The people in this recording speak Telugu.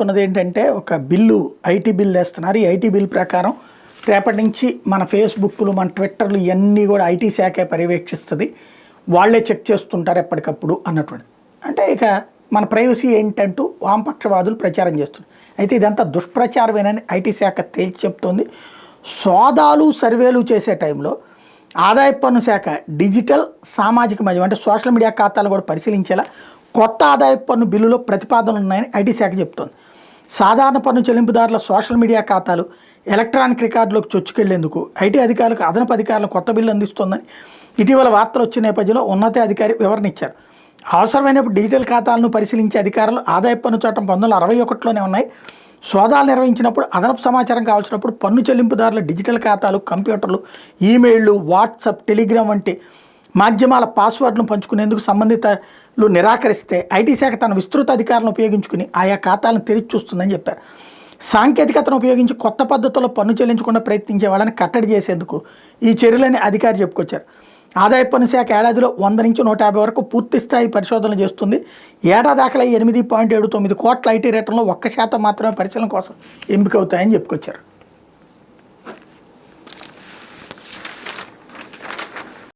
ఉన్నది ఏంటంటే ఒక బిల్లు ఐటీ బిల్ వేస్తున్నారు. ఈ ఐటీ బిల్ ప్రకారం రేపటి నుంచి మన ఫేస్బుక్లు మన ట్విట్టర్లు ఇవన్నీ కూడా ఐటీ శాఖే పర్యవేక్షిస్తుంది, వాళ్ళే చెక్ చేస్తుంటారు ఎప్పటికప్పుడు అన్నటువంటి. అంటే ఇక మన ప్రైవసీ ఏంటంటూ వామపక్షవాదులు ప్రచారం చేస్తున్నారు. అయితే ఇదంతా దుష్ప్రచారమేనని ఐటీ శాఖ తేల్చి చెప్తోంది. సోదాలు సర్వేలు చేసే టైంలో ఆదాయ పన్ను శాఖ డిజిటల్ సామాజిక మాధ్యమం అంటే సోషల్ మీడియా ఖాతాలు కూడా పరిశీలించేలా కొత్త ఆదాయ పన్ను బిల్లులో ప్రతిపాదనలు ఉన్నాయని ఐటీ శాఖ చెప్తోంది. సాధారణ పన్ను చెల్లింపుదారుల సోషల్ మీడియా ఖాతాలు ఎలక్ట్రానిక్ రికార్డులోకి చొచ్చుకెళ్లేందుకు ఐటీ అధికారులకు అదనపు అధికారులకు కొత్త బిల్లు అందిస్తోందని ఇటీవల వార్తలు వచ్చిన నేపథ్యంలో ఉన్నతాధికారి వివరణ ఇచ్చారు. అవసరమైనప్పుడు డిజిటల్ ఖాతాలను పరిశీలించే అధికారులు ఆదాయ పన్ను చట్టం 1961లోనే ఉన్నాయి. సోదాలు నిర్వహించినప్పుడు అదనపు సమాచారం కావాల్సినప్పుడు పన్ను చెల్లింపుదారుల డిజిటల్ ఖాతాలు, కంప్యూటర్లు, ఈమెయిళ్లు, వాట్సాప్, టెలిగ్రామ్ వంటి మాధ్యమాల పాస్వర్డ్ను పంచుకునేందుకు సంబంధితులు నిరాకరిస్తే ఐటీ శాఖ తన విస్తృత అధికారులను ఉపయోగించుకుని ఆయా ఖాతాలను తెరిచి చూస్తుందని చెప్పారు. సాంకేతికతను ఉపయోగించి కొత్త పద్ధతుల్లో పన్ను చెల్లించకుండా ప్రయత్నించే వాళ్ళని కట్టడి చేసేందుకు ఈ చర్యలని అధికారి చెప్పుకొచ్చారు. ఆదాయ పన్ను శాఖ ఏడాదిలో 100 నుంచి 150 వరకు పూర్తి స్థాయి పరిశోధనలు చేస్తుంది. ఏటా దాఖలై 8.79 కోట్ల ఐటీ రేటంలో 1% మాత్రమే పరిశీలన కోసం ఎంపిక అవుతాయని చెప్పుకొచ్చారు.